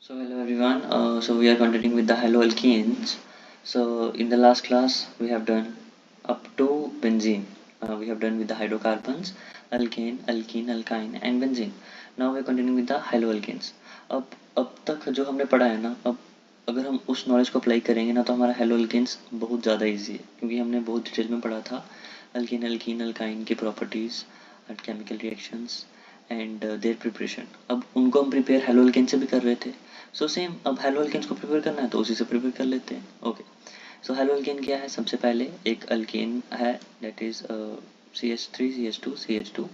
So hello everyone. So we are continuing with the haloalkenes. So in the last class we have done up to benzene. We have done with the hydrocarbons, alkane, alkene, alkyne and benzene. Now we are continuing with the haloalkenes. अब तक जो हमने पढ़ा है ना, अब अगर हम उस नॉलेज को अप्लाई करेंगे ना तो हमारा हेलोअल्केन्स बहुत ज़्यादा इजी है, क्योंकि हमने बहुत डिटेल में पढ़ा था अल्कीन, अल्कीन, अल्काइन की properties and chemical reactions and there preparation. अब उनको हम प्रिपेयर हेलोअल्केन से भी कर रहे थे. सो सेम अब हेलोअल्केन्स को प्रिपेयर करना है तो उसी से प्रिपेयर कर लेते हैं. ओके. सो हेलोअल्केन क्या है? सबसे पहले एक अल्केन है, that is CH3 CH2 CH2.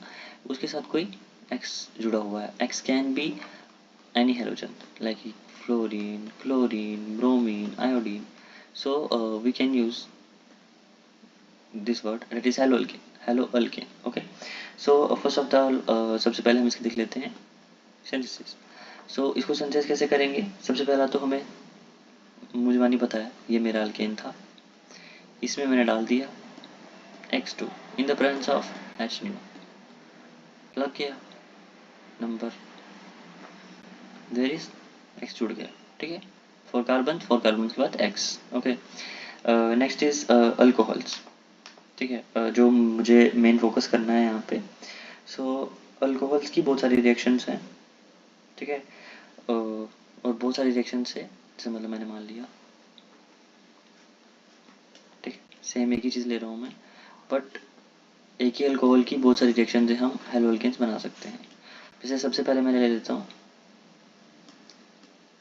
उसके साथ कोई X जुड़ा हुआ है. X can be any halogen like fluorine, chlorine, bromine, iodine. So we can use this word, that is haloalkane. Haloalkane. Okay. So first of all सबसे पहले हम इसको देख लेते हैं सिंथेसिस. सो इसको सिंथेसिस कैसे करेंगे? सबसे पहला तो हमें मुझे पता है, ये मेरा अल्केन था, इसमें मैंने डाल दिया X2 in the presence of H new. लग गया नंबर, देयर इज X जुड़ गया. ठीक है. 4 कार्बन के बाद X. Okay. Next is alcohols. ठीक है. जो मुझे मेन फोकस करना है यहाँ पे. सो अल्कोहल्स की बहुत सारी रिएक्शंस हैं. ठीक है. और बहुत सारी रिएक्शंस है, जैसे मतलब मैंने मान लिया, ठीक है, सेम एक ही चीज़ ले रहा हूँ मैं, बट एक ही अल्कोहल की बहुत सारी रिएक्शन से हम हेलोअल्केन्स बना सकते हैं. जैसे सबसे पहले मैंने ले लेता हूँ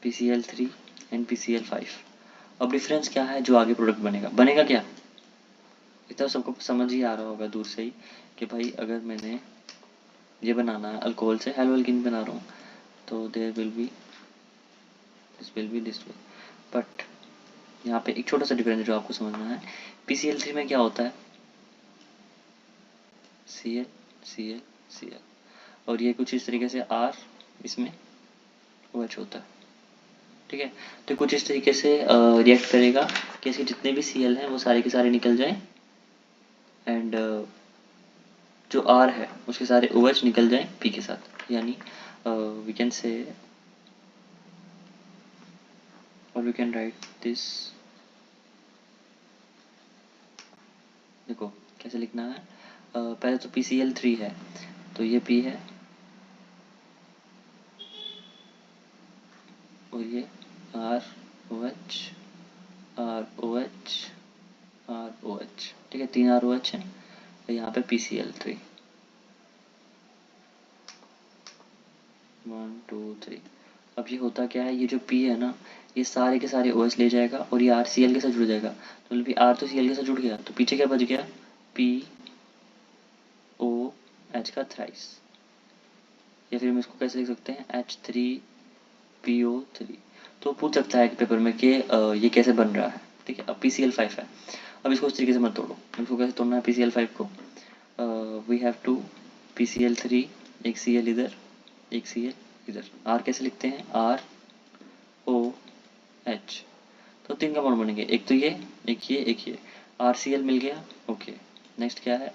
PCl3 एंड PCl5. अब डिफरेंस क्या है जो आगे प्रोडक्ट बनेगा क्या? इतना सबको समझ ही आ रहा होगा दूर से ही कि भाई अगर मैंने ये बनाना है अल्कोहल से हेलोअल्कीन बना रहा हूँ तो there will be this way. But यहाँ पे एक छोटा सा डिफरेंस जो आपको समझना है. PCl3 में क्या होता है? Cl Cl Cl. और ये कुछ इस तरीके से R, इसमें OH होता है. ठीक है. तो कुछ इस तरीके से रिएक्ट करेगा कि इसके जितने भी Cl हैं वो सारे के सारे निकल जाएं एंड जो R है उसके सारे OH निकल जाएं P के साथ. यानी वी कैन से, और वी कैन राइट दिस. देखो कैसे लिखना है. पहले तो PCl3 है तो ये P है और ये ROH ROH ROH. ठीक है. 3 ROH है और यहाँ पे PCl3 1 2 3. अब ये होता क्या है, ये जो P है ना ये सारे के सारे OH ले जाएगा और ये RCl के साथ जुड़ जाएगा. तो मतलब R तो Cl के साथ जुड़ गया तो पीछे क्या बच गया? POH का थ्राइस. या फिर हम इसको कैसे लिख सकते हैं? H3PO3. तो पूछ सकता है पेपर में कि ये कैसे बन रहा है. ठीक है. अब PCl5 है. अब इसको इस तरीके से मत तोड़ो. इसको कैसे तोड़ना है PCl5 को? वी हैव टू PCl3, एक Cl इधर एक Cl इधर. R कैसे लिखते हैं? ROH. तो 3 कंपाउंड बनेंगे, एक तो ये एक ये. RCl मिल गया. ओके. नेक्स्ट क्या है?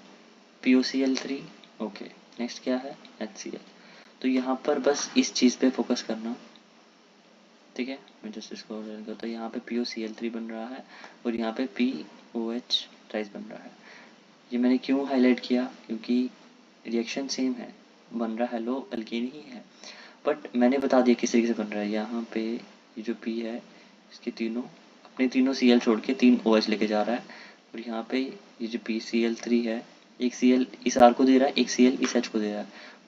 POCl3. ओके. नेक्स्ट क्या है? HCl. तो यहाँ पर बस इस चीज़ पे फोकस करना. ठीक है. मैं जस्ट इसको करता हूँ. यहाँ पे POCl3 बन रहा है और यहाँ पे POH ट्राइस बन रहा है. ये मैंने क्यों हाईलाइट किया? क्योंकि रिएक्शन सेम है, बन रहा हेलो अल्केन ही है, बट मैंने बता दिया किस तरीके से बन रहा है. यहाँ पे ये जो P है इसके अपने तीनों Cl छोड़ के 3 OH लेके जा रहा है और यहाँ पे ये जो PCl3 है एक Cl इस R को दे रहा है, एक Cl इस H को दे रहा है,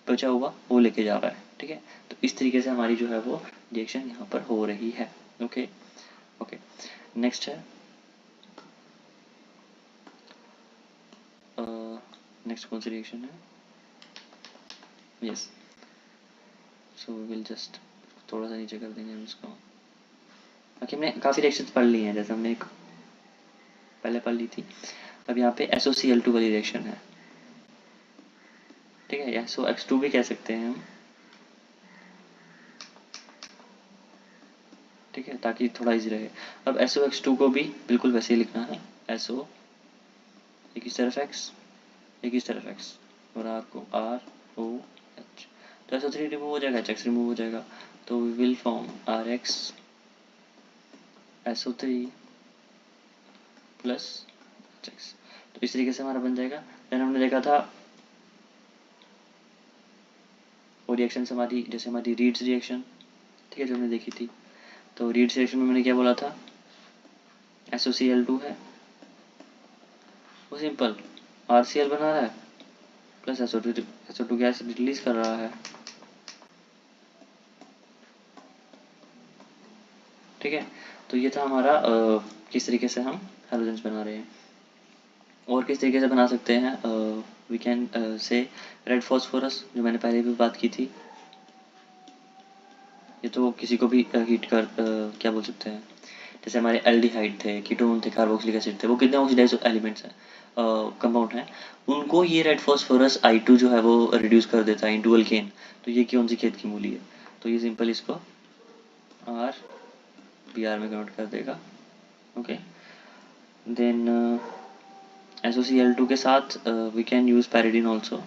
बचा हुआ वो लेके जा रहा है. ठीक है. तो इस तरीके से हमारी जो है वो रिएक्शन यहाँ पर हो रही है. ओके. नेक्स्ट है नेक्स्ट कौन सी रिएक्शन है? Yes. So we will just थोड़ा सा नीचे कर देंगे हम इसको. बाकी हमने काफ़ी रिएक्शंस पढ़ ली हैं, जैसे हमने एक पहले पढ़ ली थी. अब यहाँ पे SOCl2 वाली रिएक्शन है. ठीक है. SOX2 भी कह सकते हैं हम. ठीक है, ताकि थोड़ा इजी रहे. अब SOX2 को भी बिल्कुल वैसे ही लिखना है. SO एक इस तरफ X एक इस तरफ X और R को ROH. तो SO3 रिमूव हो जाएगा, HX रिमूव हो जाएगा, तो we will form RX SO3 plus HX। तो इस तरीके से हमारा बन जाएगा। देन हमने देखा था वो रिएक्शन हमारी, जैसे हमारी रीड्स रिएक्शन, ठीक है, जो हमने देखी थी। तो रीड्स रिएक्शन में मैंने क्या बोला था, SOCl2 है, वो सिंपल RCl बना रहा है प्लस SO2 गैस रिलीज कर रहा है, ठीक है। तो ये था हमारा किस तरीके से हम हैलोजेंस बना रहे हैं। और किस तरीके से बना सकते हैं, we can say red phosphorus, जो मैंने पहले भी बात की थी। ये तो किसी को भी हीट कर क्या बोल सकते हैं, जैसे हमारे एल्डिहाइड थे, कीटोन थे, कार्बोक्सिलिक एसिड थे, वो कितने ऑक्सीडाइज एलिमेंट्स हैं, कंपाउंड हैं, उनको ये रेड फॉस्फोरस I2 जो है वो रिड्यूस कर देता है इंटू अल्केन। तो ये कौन सी खेत की मूली है, तो ये सिंपल इसको RBr में कन्वर्ट कर देगा, ओके। देन SOCl2 के साथ we can use pyridine also,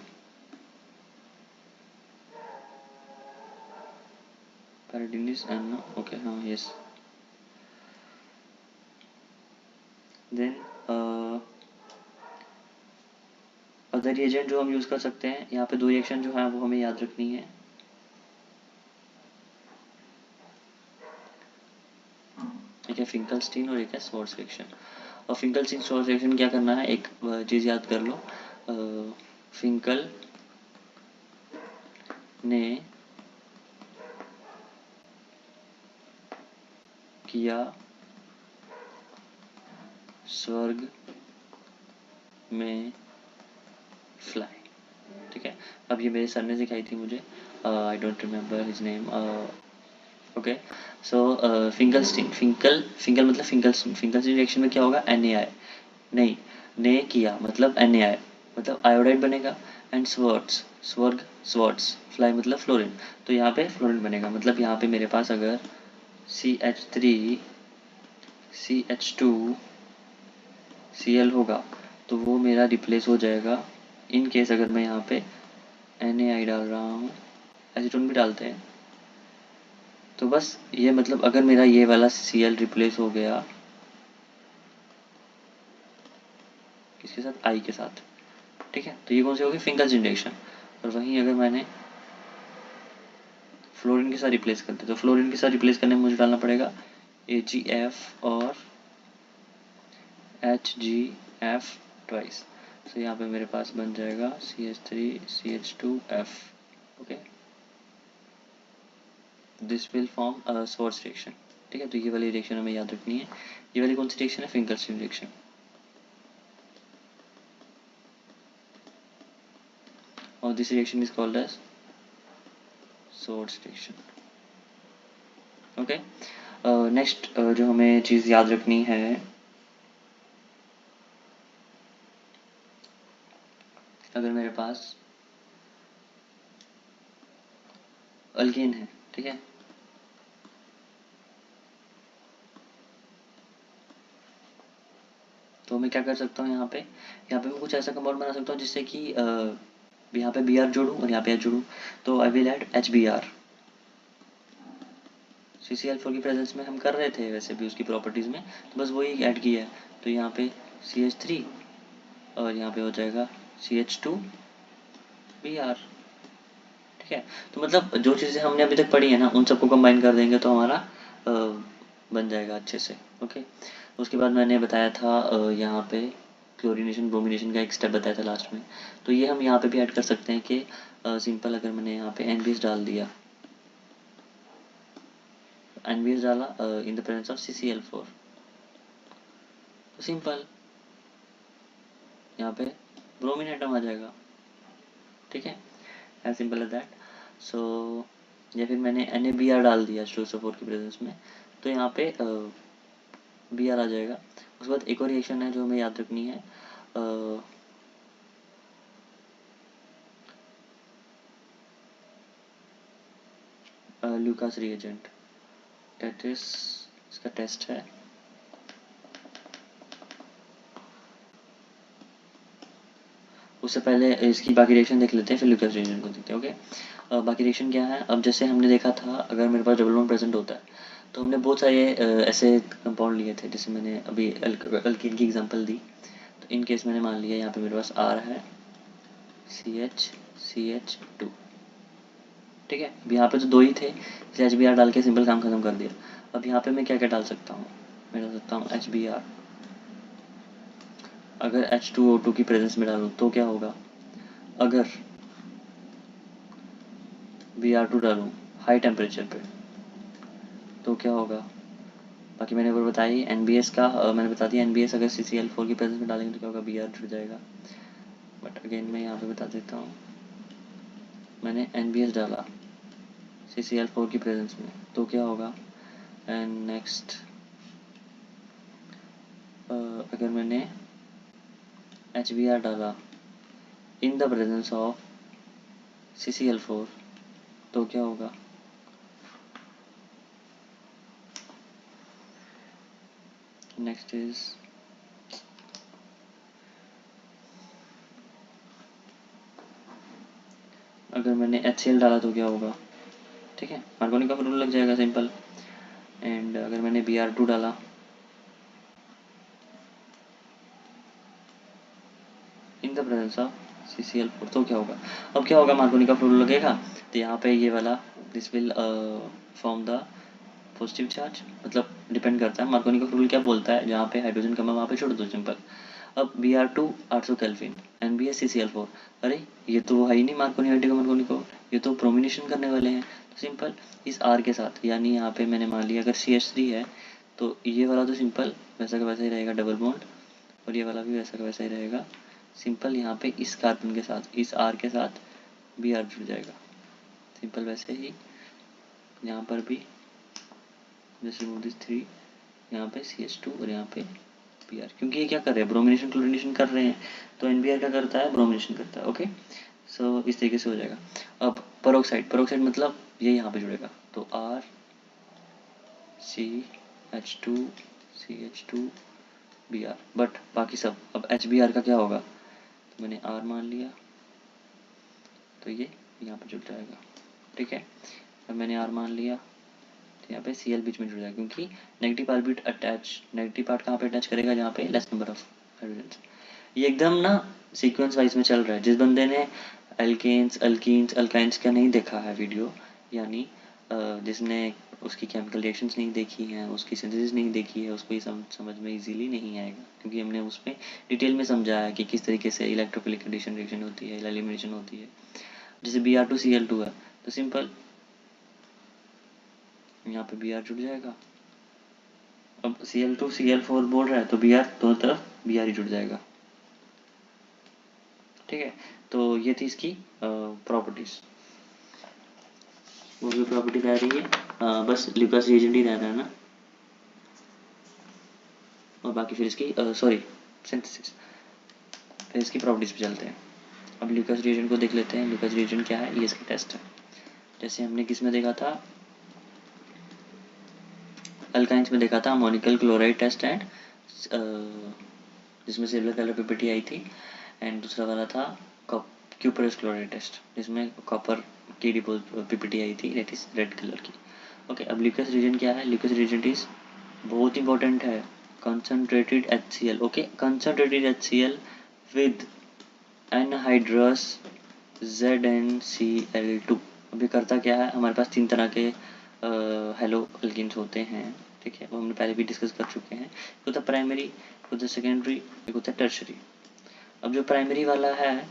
pyridine is NO, okay, हाँ, यस। देन अदर रिएजेंट जो हम यूज़ कर सकते हैं, यहाँ पे 2 रिएक्शन जो है वो हमें याद रखनी है। एक है फिंकलस्टीन और एक है स्वॉर्ड्स रिएक्शन। और फिंकलस्टीन स्वॉर्ड्स रिएक्शन क्या करना है, एक चीज़ याद कर लो, फिंकल ने किया स्वर्ग में फ्लाई, ठीक है। अब ये मेरे सर ने सिखाई थी मुझे, I don't remember his name, okay. So Finkelstein, Finkel मतलब फिंकलस्टीन, फिंकलस्टीन रिएक्शन में क्या होगा, NaI, नहीं, ने किया मतलब NaI, मतलब आयोडाइड बनेगा। एंड स्वॉर्ड्स फ्लाई मतलब फ्लोरीन, तो यहाँ पे फ्लोरीन बनेगा। मतलब यहाँ पे मेरे पास अगर CH3 CH2 Cl होगा तो वो मेरा रिप्लेस हो जाएगा, इन केस अगर मैं यहाँ पे NaI डाल रहा हूँ, एसीटोन भी डालते हैं। तो बस ये मतलब अगर मेरा ये वाला Cl रिप्लेस हो गया किसके साथ, I के साथ, ठीक है। तो ये कौन सी होगी, फिंकलस्टीन रिएक्शन। और वहीं अगर मैंने फ्लोरीन के साथ रिप्लेस कर दिया, तो फ्लोरीन के साथ रिप्लेस करने में मुझे डालना पड़ेगा AgF और HgF ट्वाइस। तो यहाँ पे मेरे पास बन जाएगा CH3CH2F, okay. This will form swords reaction, ठीक है। तो ये वाली रिएक्शन हमें याद रखनी है। ये वाली कौन सी रिएक्शन है, फिंकलस्टीन रिएक्शन, और this reaction is called as Swarts reaction, okay. Next जो हमें चीज़ याद रखनी है, अगर मेरे पास अल्केन है, ठीक है, तो मैं क्या कर सकता हूँ, यहाँ पे मैं कुछ ऐसा कंपाउंड बना सकता हूँ जिससे कि यहाँ पे Br जोड़ूँ और यहाँ पे H जोड़ूँ। तो I will add HBr। CCl4 की प्रेजेंस में हम कर रहे थे वैसे भी उसकी प्रॉपर्टीज़ में, तो बस वही ऐड किया है। तो यहाँ पे CH3 और यहाँ पे हो जाएगा CH2Br, ठीक है। तो मतलब जो चीज़ें हमने अभी तक पढ़ी है ना, उन सबको कंबाइन कर देंगे तो हमारा बन जाएगा अच्छे से, ओके। उसके बाद मैंने बताया था यहाँ पे क्लोरीनेशन ब्रोमिनेशन का एक स्टेप बताया था लास्ट में। तो ये हम यहाँ पे भी ऐड कर सकते हैं कि सिंपल अगर मैंने यहाँ पे NBS डाल दिया, NBS डाला इन द प्रेजेंस ऑफ CCl4, तो सिंपल यहाँ पे ब्रोमीन एटम आ जाएगा, ठीक है, एज सिंपल एज दैट। सो या फिर मैंने NaBr डाल दिया H2SO4 की प्रेजेंस में, तो यहाँ पे Br आ जाएगा। उसके बाद एक और रिएक्शन है जो हमें याद रखनी है, ल्यूकास रिएजेंट, दैट इज इसका टेस्ट है, उससे पहले इसकी बाकी रिएक्शन देख लेते हैं, फिर ल्यूकास रिएक्शन को देखते हैं। ओके, बाकी रिएक्शन क्या है, अब जैसे हमने देखा था अगर मेरे पास डबल बॉन्ड प्रेजेंट होता है तो हमने बहुत सारे ऐसे कंपाउंड लिए थे, जैसे मैंने अभी अल्कीन की एग्जांपल दी। तो इन केस मैंने मान लिया यहाँ पे मेरे पास R है, CH2, ठीक है। अब यहाँ पे तो 2 ही थे, इसे HBr डाल के सिंपल काम खत्म कर दिया। अब यहाँ पे मैं क्या क्या डाल सकता हूँ, मैं डाल सकता हूँ HBr। अगर H2O2 की प्रेजेंस में डालूँ तो क्या होगा, अगर Br2 डालूँ हाई टेम्परेचर पे तो क्या होगा। बाकी मैंने ऊपर बताई NBS का, मैंने बता दिया NBS अगर CCl4 की प्रेजेंस में डालेंगे तो क्या होगा, Br जुड़ जाएगा। बट अगेन मैं यहाँ पे बता देता हूँ, मैंने NBS डाला CCl4 की प्रेजेंस में तो क्या होगा। एंड नेक्स्ट अगर मैंने HBr डाला इन द प्रेजेंस ऑफ CCl4 तो क्या होगा। नेक्स्ट इज अगर मैंने HCl डाला तो क्या होगा, ठीक है, मार्कोनी का रूल लग जाएगा सिंपल। एंड अगर मैंने Br2 डाला इन द प्रेजेंस ऑफ CCl4 तो क्या होगा। अब क्या होगा, मार्कोनी का रूल लगेगा तो यहाँ पे ये वाला this will form the positive charge, मतलब डिपेंड करता है मार्कोनी का रूल क्या बोलता है, जहाँ पे हाइड्रोजन कम है वहाँ पे छोड़ दो सिंपल। अब Br2 800 केल्विन, NBS CCl4, अरे ये तो वो है ही नहीं मार्कोनी मार्कोनी को, ये तो प्रोमिनेशन करने वाले हैं। तो सिंपल इस R के साथ, यानी यहाँ पे मैंने मान लिया अगर CH3 है तो ये वाला तो सिंपल वैसा का वैसा ही रहेगा डबल बॉन्ड, और ये वाला भी वैसा का वैसा ही रहेगा सिंपल। यहाँ पे इस कार्बन के साथ इस R के साथ Br जुड़ जाएगा सिंपल, वैसे ही यहाँ पर भी जस्ट रिमूव दिस 3, यहाँ पे CH2 और यहाँ पे Br, क्योंकि ये क्या कर रहे हैं, ब्रोमिनेशन क्लोरिनेशन कर रहे हैं, तो NBr क्या करता है, ब्रोमिनेशन करता है। ओके, सो इस तरीके से हो जाएगा। अब परोक्साइड मतलब ये यहाँ पे जुड़ेगा तो R CH2 CH2 Br, but बाकी सब अब HBr का क्या होगा, तो मैंने R मान लिया तो ये यहाँ पे जुड़ जाएगा, ठीक है। अब मैंने R मान लिया तो यहाँ पे Cl बीच में जुड़ जाएगा, क्योंकि नेगेटिव पार्ट कहाँ पे अटैच करेगा, जहाँ पे लेस नंबर ऑफ हाइड्रोजन। ये एकदम ना सीक्वेंस वाइज में चल रहा है। जिस बंदे ने एल्केन्स अल्कीन्स अल्काइंस का नहीं देखा है वीडियो, यानी जिसने उसकी केमिकल रिएक्शंस नहीं देखी हैं, उसकी सिंथेसिस नहीं देखी है, उसको ये समझ में इजीली नहीं आएगा, क्योंकि हमने उसमें डिटेल में समझाया कि किस तरीके से इलेक्ट्रोफिलिक एडिशन रिएक्शन होती है, एलिमिनेशन होती है। जैसे Br2Cl2 है तो सिंपल यहाँ पे Br जुड़ जाएगा। अब Cl2 Cl4 बोल रहा है तो Br दोनों तरफ Br ही जुड़ जाएगा, ठीक है। तो ये थी इसकी प्रॉपर्टीज। वो भी प्रॉपर्टी रह रही है, बस ल्यूकास रिएजेंट ही रह रहा है ना, और बाकी फिर इसकी सॉरी सिंथेसिस, फिर इसकी प्रॉपर्टीज पे चलते हैं। अब ल्यूकास रिएजेंट को देख लेते हैं। ल्यूकास रिएजेंट क्या है, ये इसका टेस्ट है। जैसे हमने किस में देखा था, अल्काइंस में देखा था अमोनिकल क्लोराइड टेस्ट एंड जिसमें सिल्वर कलर पीपीटी आई थी, एंड दूसरा वाला था क्यूपरस क्लोराइड टेस्ट जिसमें कॉपर की पीपीटी आई थी, दैट इज रेड कलर की। ओके, अब ल्यूकास रिएजेंट क्या है, ल्यूकास रिएजेंट इज बहुत इंपॉर्टेंट है, concentrated HCl, okay, concentrated HCl with anhydrous ZnCl2। अभी करता क्या है, हमारे पास 3 तरह के हेलो अल्किन्स होते हैं, ठीक है, वो हमने पहले भी डिस्कस कर चुके हैं। एक होता है प्राइमरी, एक होता है सेकेंडरी, एक होता है टर्शरी। अब जो प्राइमरी वाला है,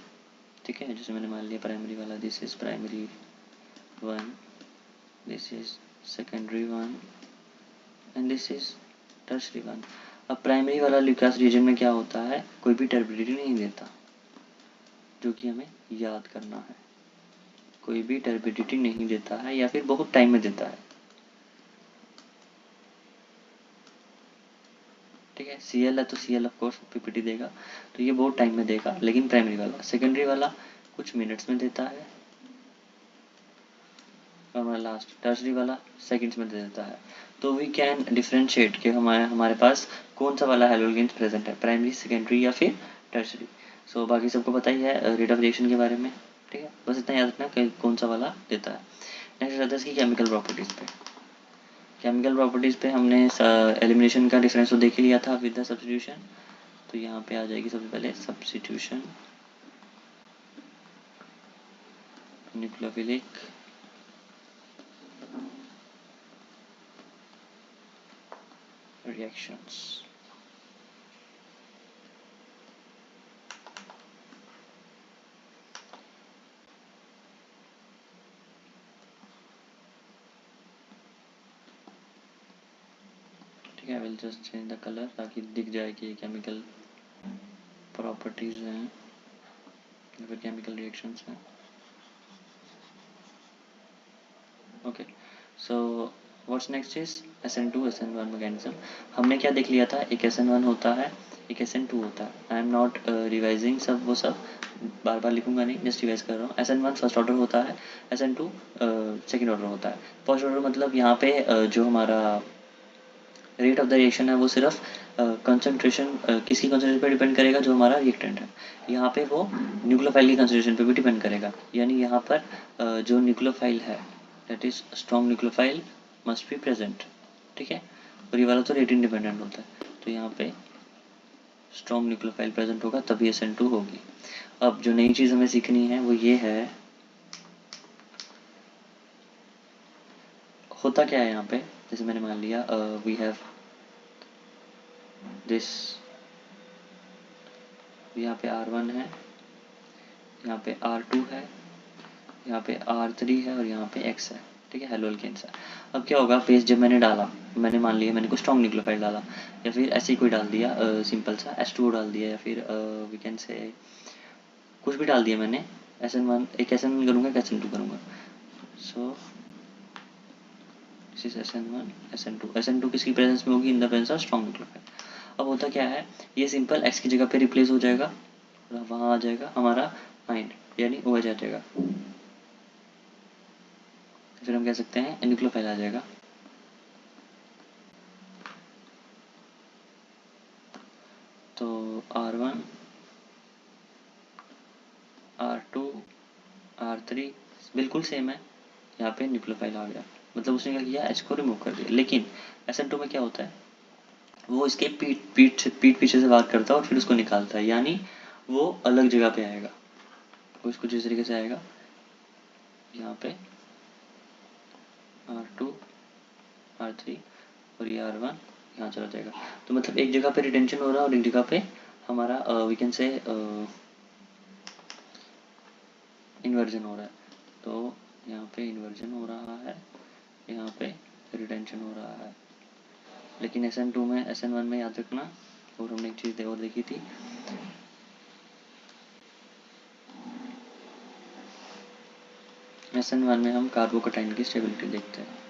ठीक है, जैसे मैंने मान लिया प्राइमरी वाला, this is primary 1, this is secondary 1 and this is tertiary 1। अब प्राइमरी वाला ल्यूकास रिएजेंट में क्या होता है, कोई भी टर्बिडिटी नहीं देता, जो कि हमें याद करना है। कोई भी टर्बिडिटी नहीं देता है, या फिर बहुत टाइम में देता है, ठीक है। Cl है तो Cl ऑफ कोर्स पीपीटी देगा, तो ये बहुत टाइम में देगा, लेकिन प्राइमरी वाला, सेकेंडरी वाला कुछ मिनट्स में देता है, और हमारा लास्ट टर्शरी वाला सेकंड्स में दे देता है। तो वी कैन डिफरेंशिएट कि हमारे पास कौन सा वाला हैलोजेंस प्रेजेंट है, प्राइमरी, सेकेंडरी या फिर टर्शरी। सो बाकी सबको पता ही है रेट ऑफ रिएक्शन के बारे में, ठीक है, बस इतना याद रखना कि कौन सा वाला देता है। नेक्स्ट रहता है इसकी केमिकल प्रॉपर्टीज़ पे। केमिकल प्रॉपर्टीज़ पे हमने एलिमिनेशन का डिफरेंस तो देख ही लिया था विद द सब्स्टिट्यूशन। तो यहाँ पे आ जाएगी सबसे पहले सब्स्टिट्यूशन, न्यूक्लियोफिलिक रिएक्शंस। ठीक है, I will just change the colour ताकि दिख जाए कि ये केमिकल प्रॉपर्टीज हैं या फिर केमिकल रिएक्शंस हैं। Okay, so what's next is SN2 SN1 mechanism. हमने क्या देख लिया था, एक SN1 होता है, एक SN2 होता है। आई एम नॉट रिवाइजिंग सब, वो सब बार बार लिखूंगा नहीं, जस्ट रिवाइज कर रहा हूँ। SN1 फर्स्ट ऑर्डर होता है, SN2 सेकेंड ऑर्डर होता है। फर्स्ट ऑर्डर मतलब यहाँ पे जो हमारा रेट ऑफ द रिएक्शन है वो सिर्फ कंसंट्रेशन किसकी कंसंट्रेशन पे डिपेंड करेगा, जो हमारा रिएक्टेंट है। यहाँ पे वो न्यूक्लियोफाइल की कंसंट्रेशन पे भी डिपेंड करेगा, यानी यहाँ पर जो न्यूक्लियोफाइल है that is strong nucleophile must be present, ठीक है। और ये वाला तो रेट इंडिपेंडेंट होता है, तो यहाँ पे स्ट्रॉन्ग न्यूक्लियोफाइल प्रेजेंट होगा तभी SN2 होगी। अब जो नई चीज़ हमें सीखनी है वो ये है, होता क्या है यहाँ पे। जैसे मैंने मान लिया वी हैव दिस, यहाँ पे R1 है, यहाँ पे R2 है, यहाँ पे R3 है और यहाँ पे X है, ठीक है, हेलो एल्केन्स है। अब क्या होगा, बेस जब मैंने डाला, मैंने मान लिया मैंने कोई स्ट्रॉन्ग न्यूक्लियोफाइल डाला या फिर ऐसे ही कोई डाल दिया सिंपल सा H2O डाल दिया या फिर वी कैन से कुछ भी डाल दिया मैंने, SN1 एक SN1 करूँगा एक SN2 करूँगा। सो दिस इज SN2 किसकी प्रेजेंस में होगी, इन the presence of strong nucleophile. अब होता क्या है, ये सिंपल X की जगह पे रिप्लेस हो जाएगा और वहाँ आ जाएगा हमारा आयन, यानी OH आ जाएगा। फिर हम कह सकते हैं न्यूक्लियोफाइल आ जाएगा। तो R1 R2 R3 बिल्कुल सेम है, यहाँ पे न्यूक्लियोफाइल आ गया, मतलब उसने क्या किया, H को रिमूव कर दिया। लेकिन SN2 में क्या होता है, वो इसके पीठ पीछे से बात करता है और फिर उसको निकालता है, यानी वो अलग जगह पे आएगा। वो इसको जिस तरीके से आएगा, यहाँ पे R2 R3 और ये R1 यहाँ चला जाएगा। तो मतलब एक जगह पे रिटेंशन हो रहा है और एक जगह पे हमारा वी कैन से इन्वर्जन हो रहा है। तो यहाँ पे इन्वर्जन हो रहा है, यहाँ पे रिटेंशन हो रहा है। लेकिन SN2 में SN1 में याद रखना, और हमने एक चीज़ और देखी थी, SN1 में हम कार्बोकटाइन की स्टेबिलिटी देखते हैं।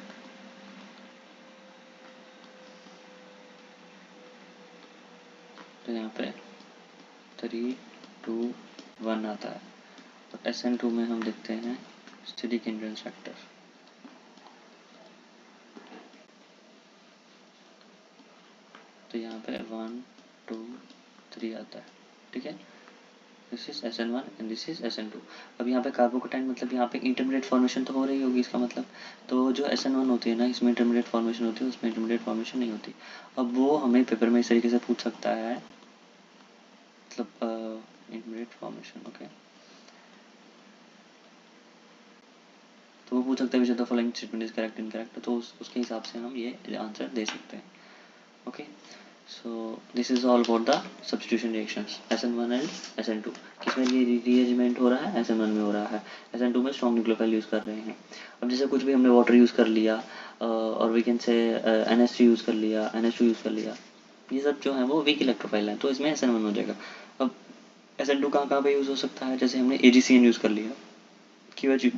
तो यहाँ पे 3, 2, 1 आता है। और SN2 में हम देखते हैं स्टेरिक हिंड्रेंस फैक्टर। तो यहाँ पे 1, 2, 3 आता है, ठीक है। This is SN1 and this is SN2। अब यहाँ पे कार्बोकटाइन मतलब यहाँ पे इंटरमीडिएट फॉर्मेशन तो हो रही होगी इसका मतलब। तो जो SN1 होती है ना, इसमें इंटरमीडिएट फॉर्मेशन होती है, उसमें इंटरमीडिएट फॉर्मेशन नहीं होती। अब वो हमें पेपर में इस तरीके से पूछ सकता है, मतलब इंटरमीडिएट फॉर्मेशन, ओके। तो वो पूछ सकता है which of the following statement is correct incorrect, तो उसके हिसाब से हम ये आंसर दे सकते हैं, okay. So this is all about the substitution reactions SN1 and SN2। किसमें रीअरेंजमेंट हो रहा है, SN1 में हो रहा है। SN2 में स्ट्रॉन्ग न्यूक्लियोफाइल यूज़ कर रहे हैं। अब जैसे कुछ भी हमने वाटर यूज़ कर लिया और वी कैन से NH3 यूज़ कर लिया, NH2 यूज़ कर लिया, ये सब जो है वो वीक इलेक्ट्रोफाइल है, तो इसमें SN1 हो जाएगा। अब SN2 कहाँ कहाँ पे यूज़ हो सकता है, जैसे हमने AgCN यूज़ कर लिया, KOH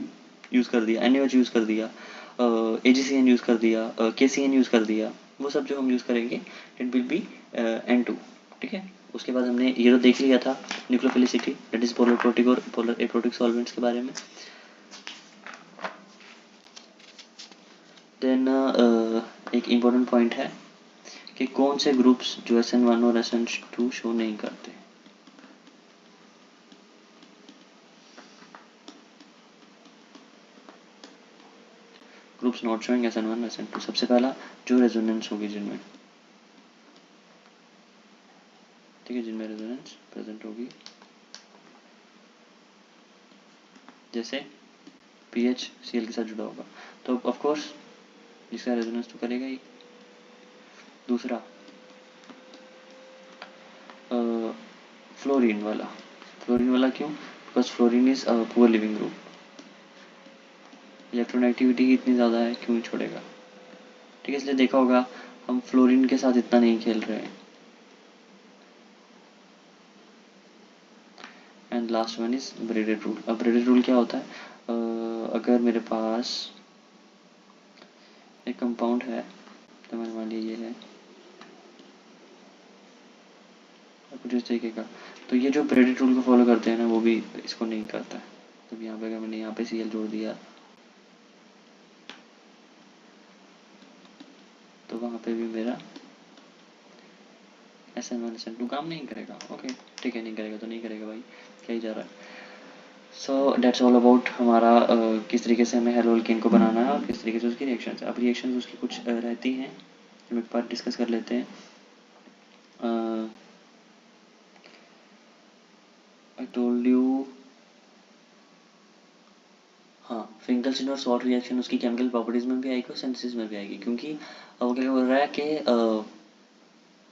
यूज़ कर दिया, NaOH यूज़ कर दिया, AgCN यूज़ कर दिया, KCN यूज़ कर दिया, वो सब जो हम यूज़ करेंगे इट विल बी N2, ठीक है। उसके बाद हमने ये तो देख लिया था nucleophilicity, that is polar protic और पोलर एप्रोटिक सॉल्वेंट्स के बारे में। देन एक इम्पोर्टेंट पॉइंट है कि कौन से ग्रुप्स जो SN1 और SN2 शो नहीं करते। Groups not showing SN1 SN2। सबसे पहला जो रेजोनेंस होगी जिनमें, ठीक है, जिनमें रेजोनेंस प्रेजेंट होगी, जैसे पीएच Cl के साथ जुड़ा होगा तो ऑफ कोर्स इसका रेजोनेंस तो करेगा ही। दूसरा फ्लोरीन वाला क्यों? Because fluorine is poor leaving group, electronegativity इतनी ज़्यादा है, क्यों ही छोड़ेगा, ठीक है। इसलिए देखा होगा हम फ्लोरीन के साथ इतना नहीं खेल रहे हैं। And last one is Bredt's rule. अब ब्रेडेड रूल क्या होता है? अगर मेरे पास एक कंपाउंड है, तो मैंने मान लिया ये है कुछ इस तरीके का, तो ये जो ब्रेडेड रूल को फॉलो करते हैं ना, वो भी इसको नहीं करता है। तो यहाँ पे अगर मैंने यहाँ पे Cl जोड़ दिया तो वहाँ पे भी मेरा SN1 SN2 काम नहीं करेगा। ओके ठीक है, नहीं करेगा तो नहीं करेगा भाई, क्या ही जा रहा है। सो डेट्स ऑल अबाउट हमारा किस तरीके से हमें हेलो एल्केन को बनाना है और किस तरीके से उसकी रिएक्शन है। अब रिएक्शन उसकी कुछ रहती हैं, हम एक बार डिस्कस कर लेते हैं। आई टोल्ड यू, हाँ, फिंकलस्टीन और सॉल्ट रिएक्शन उसकी केमिकल प्रॉपर्टीज में भी आएगी और सिंथेसिस में भी आएगी, क्योंकि वो क्या बोल रहा है कि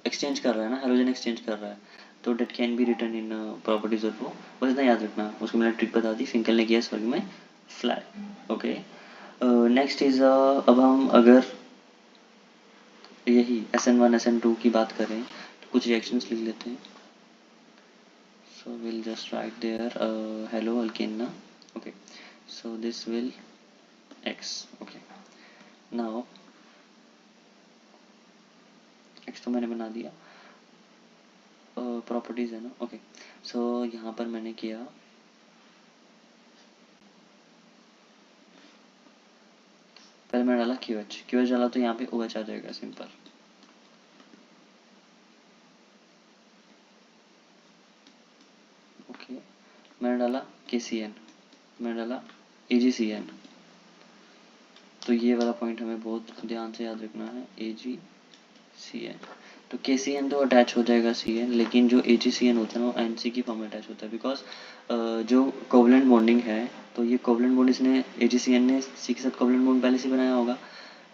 एक्सचेंज कर रहा है ना, हेलोजन एक्सचेंज कर रहा है, तो date can be return in properties और वो बस इतना याद रखना। उसको मैंने ट्रिक बता दी, फिंकल ने किया स्वर्ग में फ्लाई। ओके, नेक्स्ट इज अब हम अगर यही SN1 SN2 की बात करें तो कुछ रिएक्शंस लिख लेते हैं। So will just write there haloalkane ना। Okay, so this will X। Okay, now X तो मैंने बना दिया, प्रॉपर्टीज है ना। ओके, सो यहाँ पर मैंने किया पहले मैंने डाला QH डाला तो यहाँ पे OH आ जाएगा सिंपल। ओके, मैंने डाला KCN, मैंने डाला AgCN। तो ये वाला पॉइंट हमें बहुत ध्यान से याद रखना है, AgCN। तो KCN तो अटैच हो जाएगा CN, लेकिन जो AgCN होता है ना वो NC की फॉर्म में अटैच होता है, बिकॉज जो कोवलेंट बॉन्डिंग है, तो ये कोवलेंट बॉन्ड इसने AgCN ने C के साथ कोवलेंट बॉन्ड पहले से बनाया होगा,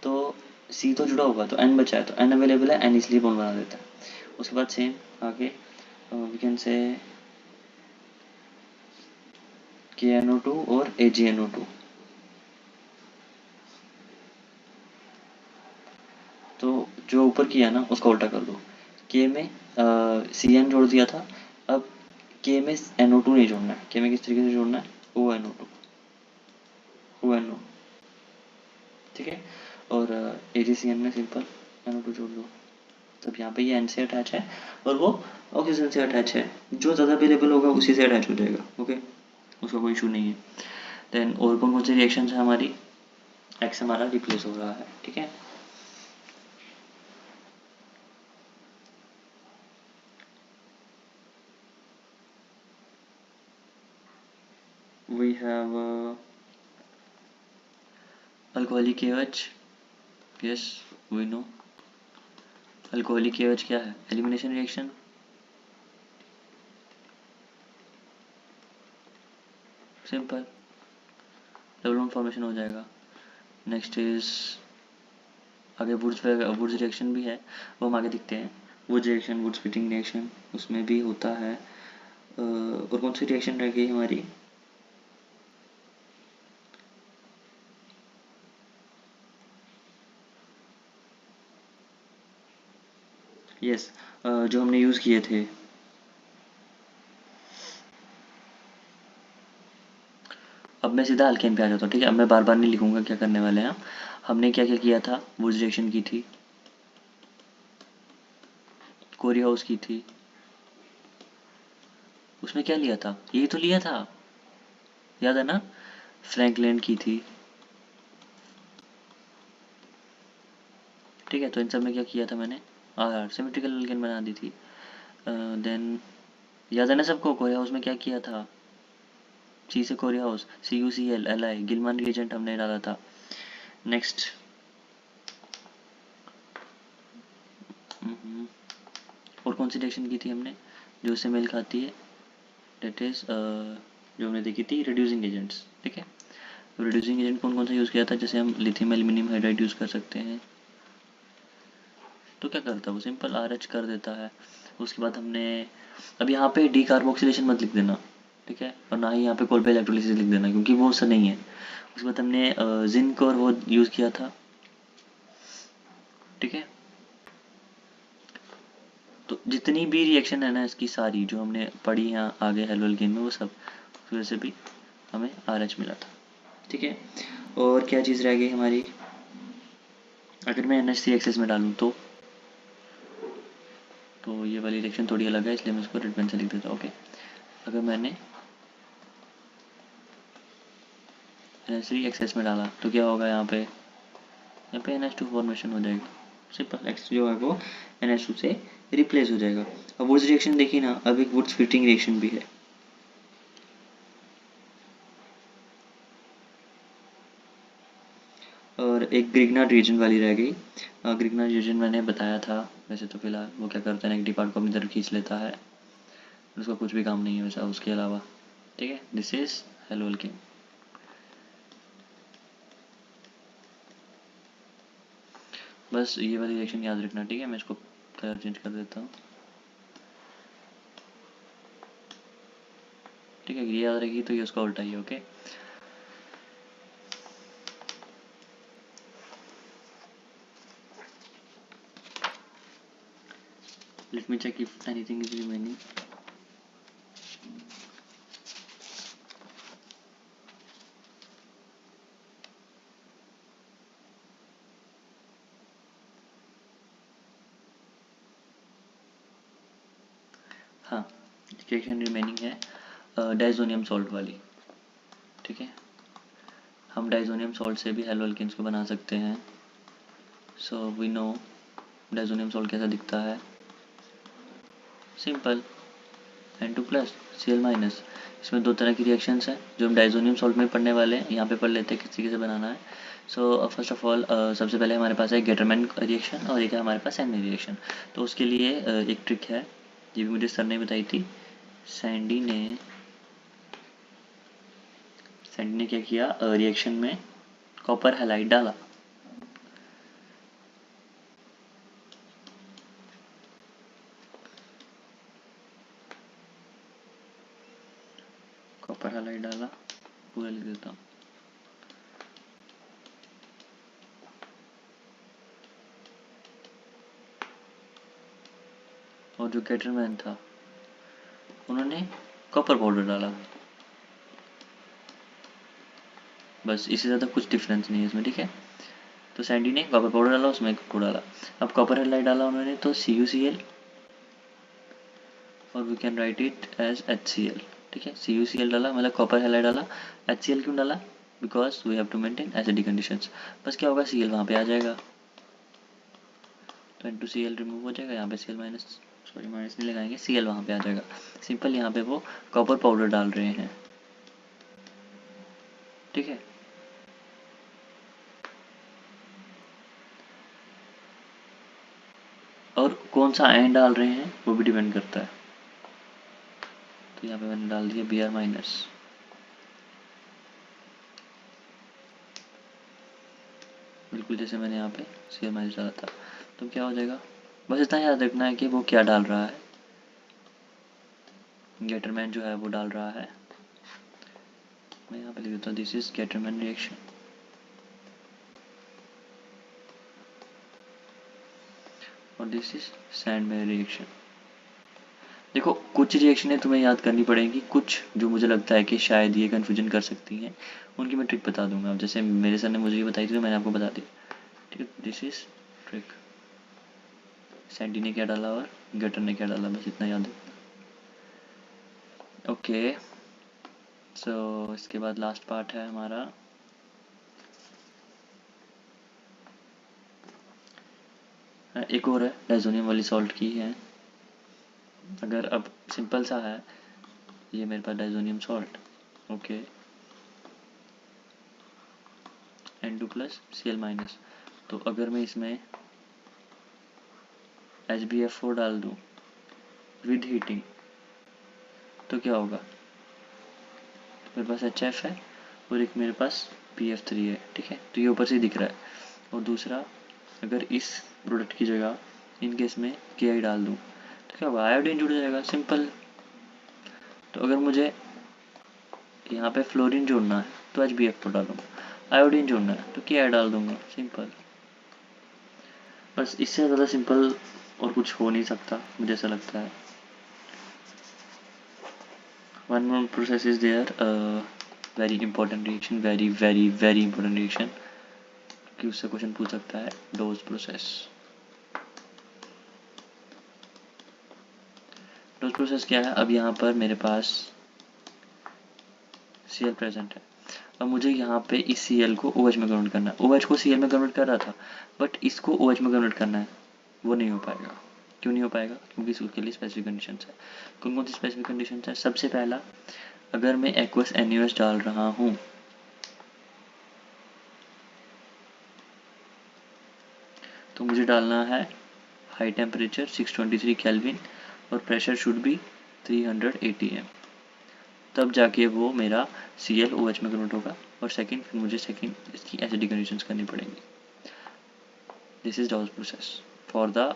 तो C तो जुड़ा होगा तो N बचा है, तो N अवेलेबल है, N इसलिए बॉन्ड बना देता है। उसके बाद सेम आगे वी कैन से KNO2 और AgNO2। तो जो ऊपर किया ना उसका उल्टा कर दो, K में CN जोड़ दिया था, अब K में NO2 नहीं जोड़ना है, K में किस तरीके से जोड़ना है, ONO, ठीक है। और AgCN में सिंपल NO2 जोड़ दो, तब यहाँ पे ये N से अटैच है और वो ऑक्सीजन से अटैच है, जो ज़्यादा अवेलेबल होगा उसी से अटैच हो जाएगा। ओके, उसका कोई इशू नहीं है। देन और कौन कौन सी रिएक्शन है हमारी, X हमारा रिप्लेस हो रहा है, ठीक है। We have alcoholic KOH, yes we know alcoholic KOH क्या है, elimination reaction, simple double bond formation हो जाएगा। नेक्स्ट इज आगे वुड्स रिएक्शन भी है, वो हम आगे दिखते हैं। Wurtz reaction, would splitting reaction, उसमें भी होता है। और कौन सी रिएक्शन रह गई हमारी, यस जो हमने यूज़ किए थे, अब मैं सीधा अल्केन पे आ जाता हूँ, ठीक है। अब मैं बार बार नहीं लिखूंगा क्या करने वाले हैं। हमने क्या क्या किया था, वुड्स रिएक्शन की थी, कोरी हाउस की थी, उसमें क्या लिया था, यही तो लिया था, याद है ना, फ्रैंकलैंड की थी, ठीक है। तो इन सब में क्या किया था मैंने, सिमेट्रिकल अल्केन बना दी थी। देन याद है ना सबको, कोरी हाउस में क्या किया था, सी से कोरी हाउस, CuCl Li गिलमान रिएजेंट हमने डाला था। नेक्स्ट और कौन सी रिएक्शन की थी हमने जो उससे मेल खाती है, डेट इज जो हमने देखी थी रिड्यूसिंग एजेंट्स। ठीक है, तो रिड्यूसिंग एजेंट कौन कौन सा यूज़ किया था, जैसे हम लिथियम एल्यूमिनियम हाइड्राइड यूज़ कर सकते हैं। तो क्या करता है वो, सिंपल RH कर देता है। उसके बाद हमने अब यहाँ पे डीकार्बोक्सिलेशन मत लिख देना, ठीक है, और ना ही यहाँ पे कोल्पे इलेक्ट्रोलिसिस लिख देना क्योंकि वो उससे नहीं है। उसके बाद हमने जिंक और वो यूज़ किया था। ठीक है, तो जितनी भी रिएक्शन है ना इसकी सारी जो हमने पढ़ी यहाँ आगे हेलोल्केन में, वो सब उस वजह से भी हमें RH मिला था। ठीक है, और क्या चीज़ रह गई हमारी, अगर मैं NH3 में डालूँ तो ये वाली रिएक्शन थोड़ी अलग है, इसलिए मैं इसको रेड पेन से लिख देता हूँ। ओके, अगर मैंने NH3 में डाला तो क्या होगा, यहाँ पे NH2 फॉर्मेशन हो जाएगा। सिंपल, X जो है वो NH2 से रिप्लेस हो जाएगा। अब वुड्स रिएक्शन देखिए ना, अब एक वुड्स फिटिंग रिएक्शन भी है। और एक ग्रिग्नार्ड रीजन वाली रह गई। ग्रिग्नार्ड रीजन मैंने बताया था, वैसे तो फिलहाल वो क्या करता है, नेगेटिव पार्ट को अपनी तरफ खींच लेता है, उसका कुछ भी काम नहीं है वैसा उसके अलावा। ठीक है, दिस इज हेलोल्केन। बस ये वाली रिएक्शन याद रखना। ठीक है, मैं इसको कलर चेंज कर देता हूँ। ठीक है, ये याद रहेगी तो ये उसका उल्टा ही है। Okay, let me check if anything is remaining. हाँ, रिएक्शन रिमेनिंग है डाइजोनियम सॉल्ट वाली। ठीक है, हम डाइजोनियम सॉल्ट से भी हेलोल्केन्स को बना सकते हैं। So we know diazonium salt कैसा दिखता है, सिंपल N2+ Cl-। इसमें दो तरह की रिएक्शंस हैं जो हम डाइजोनियम सॉल्ट में पढ़ने वाले हैं, यहाँ पे पढ़ लेते हैं किस तरीके से बनाना है। सो फर्स्ट ऑफ ऑल सबसे पहले हमारे पास है गेटरमैन रिएक्शन और एक है हमारे पास सैंडी रिएक्शन। तो उसके लिए एक ट्रिक है, ये भी मुझे सर ने बताई थी। सैंडी ने क्या किया, रिएक्शन में कॉपर हैलाइड डाला। कॉपर हैलाइड डाला, पूरा लिख देता हूँ। और जो गेटरमैन था उन्होंने कॉपर पाउडर डाला। बस इससे ज़्यादा कुछ डिफरेंस नहीं है इसमें। ठीक है, तो सैंडी ने कॉपर पाउडर डाला, उसमें को डाला। अब कॉपर हैलाइड डाला उन्होंने तो CuCl, और we can write it as HCl। ठीक है, CuCl डाला मतलब कॉपर हैलाइड डाला। HCl क्यों डाला, because we have to maintain acidic conditions. बस क्या होगा, Cl वहाँ पे आ जाएगा तो N2Cl रिमूव हो जाएगा। यहाँ पे Cl माइनस, सॉरी माइनस नहीं लगाएंगे, Cl वहाँ पे आ जाएगा। सिंपल, यहाँ पे वो कॉपर पाउडर डाल रहे हैं। ठीक है, और कौन सा आयन डाल रहे हैं वो भी डिपेंड करता है। तो यहाँ पे मैंने डाल दिया Br-, बिल्कुल जैसे मैंने यहाँ पे Cl- डाला था। तो क्या हो जाएगा, बस इतना याद रखना है कि वो क्या डाल रहा है। गेटरमैन जो है वो डाल रहा है, मैं यहाँ पे लिख देता हूँ दिस इज गेटरमैन रिएक्शन। और दिस इज सैंडमैन रिएक्शन। देखो कुछ रिएक्शनें तुम्हें याद करनी पड़ेगी, कुछ जो मुझे लगता है कि शायद ये कन्फ्यूजन कर सकती हैं, उनकी मैं ट्रिक बता दूंगा। अब जैसे मेरे सर ने मुझे ये बताई थी तो मैंने आपको बता दी। ठीक है, दिस इज ट्रिक। सैंडी ने क्या डाला और गेटर ने क्या डाला, बस इतना याद रखना। ओके, सो इसके बाद लास्ट पार्ट है हमारा एक और है डाइजोनियम वाली सॉल्ट की है। अगर अब सिंपल सा है, ये मेरे पास diazonium salt, okay, N2+ H2 plus Cl minus. तो अगर मैं इसमें HbF4 डाल दूँ विद हीटिंग तो क्या होगा? मेरे पास HF है और एक मेरे पास PF3 है, ठीक है, तो ये ऊपर से दिख रहा है। और दूसरा, अगर इस प्रोडक्ट की जगह इन केस में Ki डाल दूँ तो क्या होगा? आयोडीन जुड़ जाएगा, सिंपल। तो अगर मुझे यहाँ पे फ्लोरीन जोड़ना है तो HbF4 डालूंगा, आयोडीन जोड़ना है तो Ki डाल दूंगा, सिंपल। बस इससे ज़्यादा सिंपल और कुछ हो नहीं सकता, मुझे ऐसा लगता है। One more process is there, very important reaction, very very very important reaction, कि उससे क्वेश्चन पूछ सकता है, डोज प्रोसेस। डोज प्रोसेस क्या है? अब यहाँ पर मेरे पास Cl प्रेजेंट है। अब मुझे यहाँ पे इस Cl को OH में कन्वर्ट करना है। OH को Cl में कन्वर्ट कर रहा था, बट इसको OH में कन्वर्ट करना है, वो नहीं हो पाएगा। क्यों नहीं हो पाएगा? क्योंकि उसके लिए स्पेसिफिक कंडीशंस है। कौन कौन सी स्पेसिफिक कंडीशंस है? सबसे पहला, अगर मैं एक्वस NaOH डाल रहा हूँ तो मुझे डालना है हाई टेम्परेचर 623 केल्विन और प्रेशर शुड बी 300 atm, तब जाके वो मेरा Cl OH में कन्वर्ट होगा। और सेकंड, फिर मुझे सेकंड इसकी एसिडिक कंडीशंस करनी पड़ेंगी। This is Dow's process for the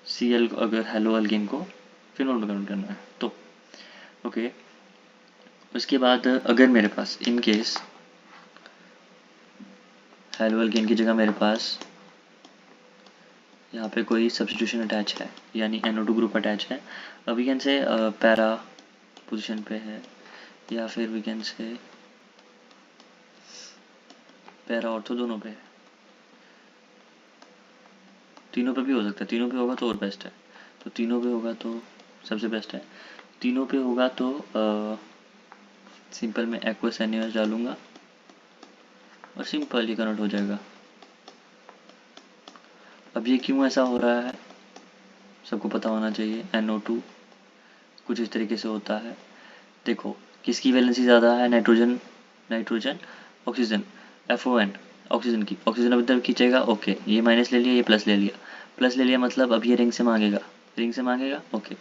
Cl, अगर हेलो अल्केन को फिनोल में कन्वर्ट करना है तो ओके। उसके बाद अगर मेरे पास इन केस हेलो अल्केन की जगह मेरे पास यहाँ पे कोई सब्स्टिट्यूशन अटैच है, यानी NO2 ग्रुप अटैच है, we can say para position पे है, या फिर we can say para ortho, दोनों पे है, तीनों पे भी हो सकता है। तीनों पे होगा तो और बेस्ट है, तो तीनों पे होगा तो सबसे बेस्ट है। तीनों पे होगा तो सिंपल मैं एक्वस NaOH डालूंगा और सिंपल ये कन्वर्ट हो जाएगा। अब ये क्यों ऐसा हो रहा है सबको पता होना चाहिए। NO2 कुछ इस तरीके से होता है। देखो किसकी वैलेंसी ज़्यादा है? Nitrogen, nitrogen, oxygen, FON, oxygen की। ऑक्सीजन अब इधर खींचेगा, ओके, ये माइनस ले लिया, ये प्लस ले लिया, प्लस ले लिया, मतलब अब ये रिंग से मांगेगा, रिंग से मांगेगा, ओके।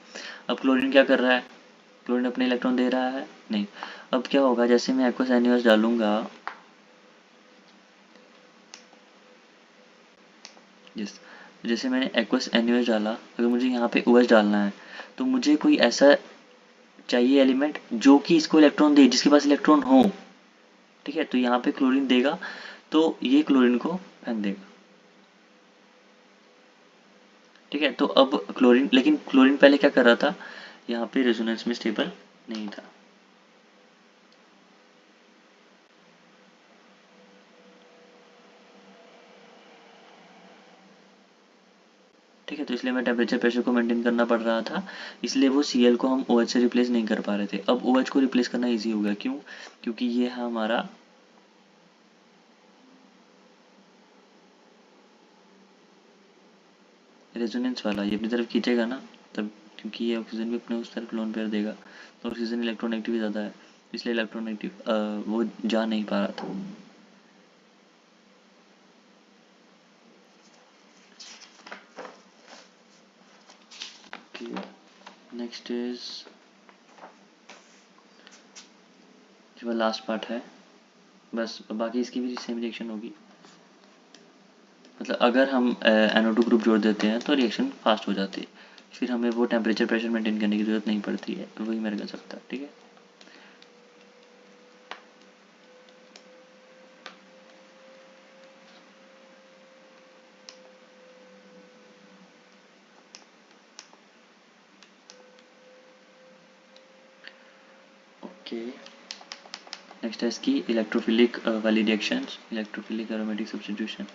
अब क्लोरीन क्या कर रहा है? क्लोरीन अपने इलेक्ट्रॉन दे रहा है? नहीं। अब क्या होगा? जैसे मैं एक्वस NaOH डालूंगा, जैसे मैंने एक्वस NaOH डाला, अगर मुझे यहाँ पे OH डालना है तो मुझे कोई ऐसा चाहिए एलिमेंट जो कि इसको इलेक्ट्रॉन दे, जिसके पास इलेक्ट्रॉन हो, ठीक है। तो यहाँ पे क्लोरीन देगा तो ये क्लोरीन को फेंक देगा, ठीक है। तो अब क्लोरीन, लेकिन क्लोरीन पहले क्या कर रहा था? यहाँ पे रेजोनेंस में स्टेबल नहीं था, ठीक है। तो इसलिए मैं टेम्परेचर प्रेशर को मेंटेन करना पड़ रहा था, इसलिए वो Cl को हम OH से रिप्लेस नहीं कर पा रहे थे। अब OH को रिप्लेस करना ईजी हो गया, क्यों? क्योंकि ये है हमारा रेजोनेंस वाला, ये अपनी तरफ खींचेगा ना तब, क्योंकि ये ऑक्सीजन भी अपने उस तरफ लोन पेयर देगा, तो ऑक्सीजन इलेक्ट्रोनेगेटिव ज़्यादा है, इसलिए इलेक्ट्रोनेगेटिव वो जा नहीं पा रहा था। नेक्स्ट इज जो लास्ट पार्ट है, बस बाकी इसकी भी सेम रिएक्शन होगी। मतलब अगर हम NO2 ग्रुप जोड़ देते हैं तो रिएक्शन फास्ट हो जाती है, फिर हमें वो टेम्परेचर प्रेशर मेंटेन करने की ज़रूरत नहीं पड़ती है, वही मेरे कर सकता है, ठीक है। ओके, नेक्स्ट है इसकी इलेक्ट्रोफिलिक वाली रिएक्शंस, इलेक्ट्रोफिलिक एरोमेटिक सब्स्टिट्यूशन।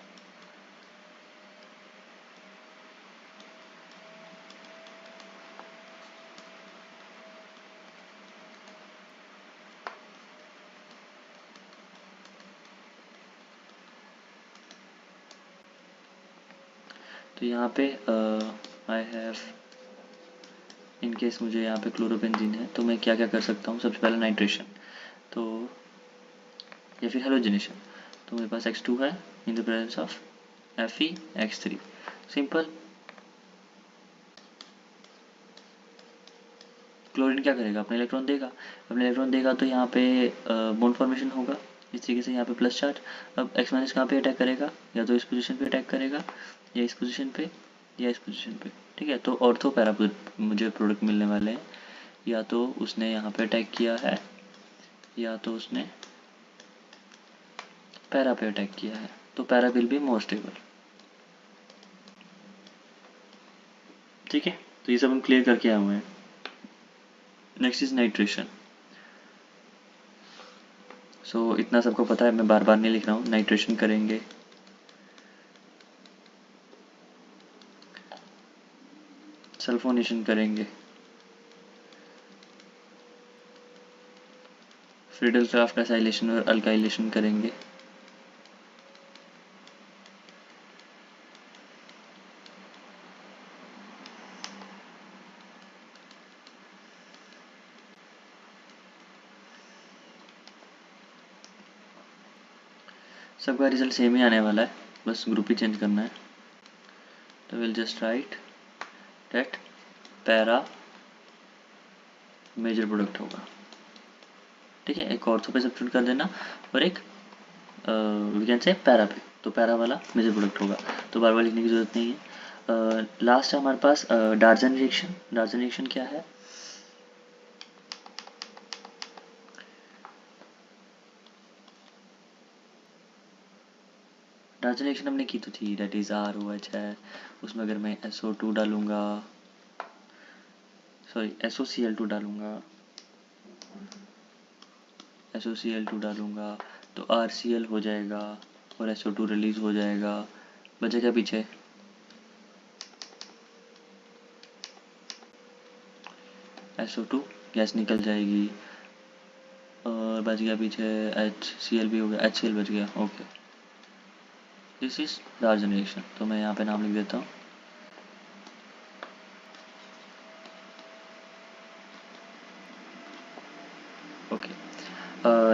तो यहाँ पे आई हैव, इन केस मुझे यहाँ पे क्लोरोबेंजीन है तो मैं क्या क्या कर सकता हूँ? सबसे पहले नाइट्रेशन, तो या फिर हेलोजिनेशन। तो मेरे पास X2 है in the presence of FeX3। Simple. Chlorine क्या करेगा, अपने इलेक्ट्रॉन देगा। अपने इलेक्ट्रॉन देगा तो यहाँ पे बॉन्ड फॉर्मेशन होगा। इस तरीके से यहाँ पे प्लस चार्ज। अब X माइनस कहाँ पे अटैक करेगा, या तो इस पोजीशन पे अटैक करेगा, या इस पोजीशन पे, या इस पोजीशन पे। ठीक है, तो ऑर्थो पैरा मुझे प्रोडक्ट मिलने वाले हैं। या तो उसने यहाँ पे अटैक किया है, या तो उसने पैरा पे अटैक किया है। तो para will be more stable. ठीक है, तो ये सब हम क्लियर करके आए हुए हैं। Next is nitration. सो इतना सबको पता है, मैं बार बार नहीं लिख रहा हूँ। नाइट्रेशन करेंगे, सल्फोनेशन करेंगे, फ्रीडल क्राफ्ट एसाइलेशन और अल्काइलेशन करेंगे, सबका रिजल्ट सेम ही आने वाला है, बस ग्रुप ही चेंज करना है। तो will just write that para major product होगा। ठीक है, एक ऑर्थो पे सब्स्टिट्यूट कर देना और एक वी कैन से पैरा पे, तो पैरा वाला मेजर प्रोडक्ट होगा। तो बार बार लिखने की जरूरत नहीं है। लास्ट है हमारे पास डार्जन रिएक्शन। डार्जन रिएक्शन क्या है, डार्जन रिएक्शन हमने की तो थी, दैट इज ROH है। उसमें अगर मैं SO2 डालूंगा, सॉरी SOCl2 डालूंगा, SOCl2 डालूंगा तो RCl हो जाएगा और SO2 रिलीज हो जाएगा। बचेगा पीछे SO2, गैस निकल जाएगी, और बच गया पीछे HCl भी हो गया, HCl बच गया। Okay, this is डार्जन reaction. तो मैं यहाँ पे नाम लिख देता हूँ। ओके,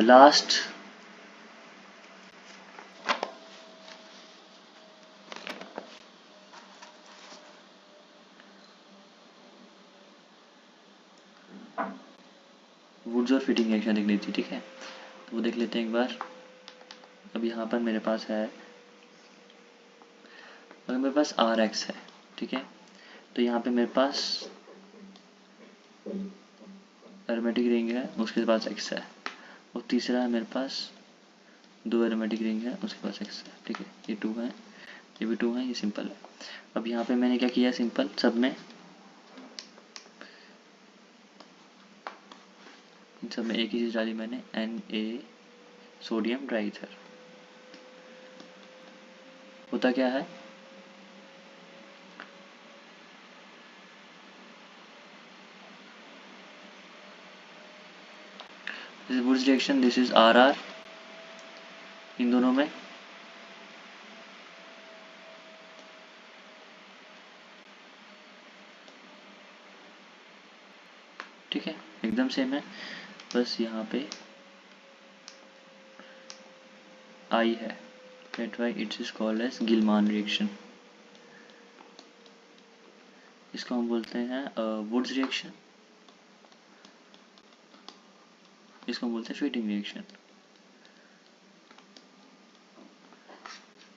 लास्ट वुड्स और फिटिंग रिएक्शन देखनी थी। ठीक है, तो वो देख लेते हैं एक बार। अब यहाँ पर मेरे पास है, अगर मेरे पास RX है, ठीक है, तो यहाँ पे मेरे पास एरोमेटिक रिंग है, उसके पास X है, और तीसरा है मेरे पास 2 एरोमेटिक रिंग है, उसके पास X है। ठीक है, ये 2 है, ये भी 2 है, ये सिंपल है। अब यहाँ पे मैंने क्या किया, सिंपल सब में, इन सब में एक ही चीज़ डाली मैंने, Na सोडियम ड्राईथर। होता क्या है, this is Wurtz reaction, this is RR, इन दोनों में ठीक है, एकदम सेम है, बस यहाँ पे I है, that why it is called as Gilman reaction. इसको हम बोलते हैं वुड्स रिएक्शन, इसको हम बोलते हैं फीटिंग रिएक्शन।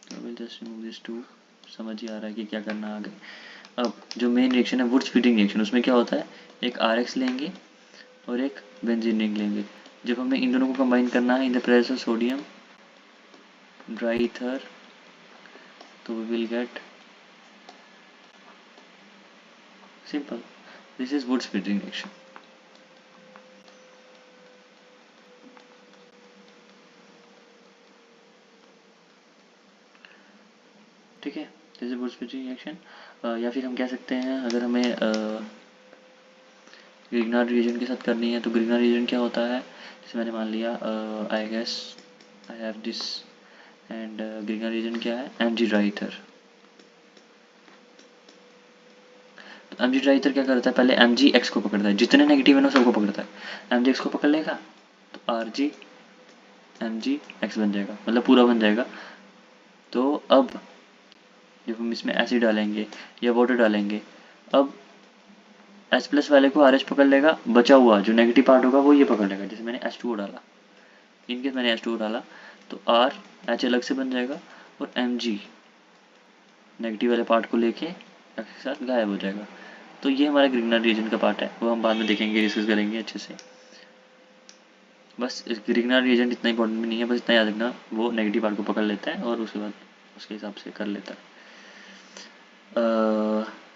तो will just remove this two, समझ ही आ रहा है कि क्या करना आगे। अब जो मेन रिएक्शन है वुड्स फीटिंग रिएक्शन, उसमें क्या होता है, एक RX लेंगे और एक बेंजीन रिंग लेंगे। जब हमें इन दोनों को कंबाइन करना है in the presence of sodium dry ether, तो we will get simple, this is Wurtz Fittig reaction. ठीक है, this is Wurtz Fittig reaction. या फिर हम कह सकते हैं, अगर हमें ग्रिग्नार्ड रिएजन के साथ करनी है, तो ग्रिग्नार्ड रिएजन क्या होता है, जैसे मैंने मान लिया I guess I have this, and Grignard reagent क्या है, Mg ड्राईथर। तो Mg ड्राईथर क्या करता है, पहले Mgx को पकड़ता है, जितने नेगेटिव है ना सबको पकड़ता है। Mgx को पकड़ लेगा तो Rg MgX बन जाएगा, मतलब पूरा बन जाएगा। तो अब जब हम इसमें एसिड डालेंगे या वाटर डालेंगे, अब H+ वाले को RH पकड़ लेगा, बचा हुआ जो नेगेटिव पार्ट होगा वो ये पकड़ लेगा। जैसे मैंने H2O डाला, इनकेस मैंने H2O डाला तो R H अलग से बन जाएगा और Mg नेगेटिव वाले पार्ट को लेके X के साथ गायब हो जाएगा। तो ये हमारा ग्रिग्नार्ड रिएजेंट का पार्ट है, वो हम बाद में देखेंगे, डिस्कस करेंगे अच्छे से। बस ग्रिग्नार्ड रिएजेंट इतना इंपॉर्टेंट भी नहीं है, बस इतना याद रखना वो नेगेटिव पार्ट को पकड़ लेता है और उसके बाद उसके हिसाब से कर लेता है।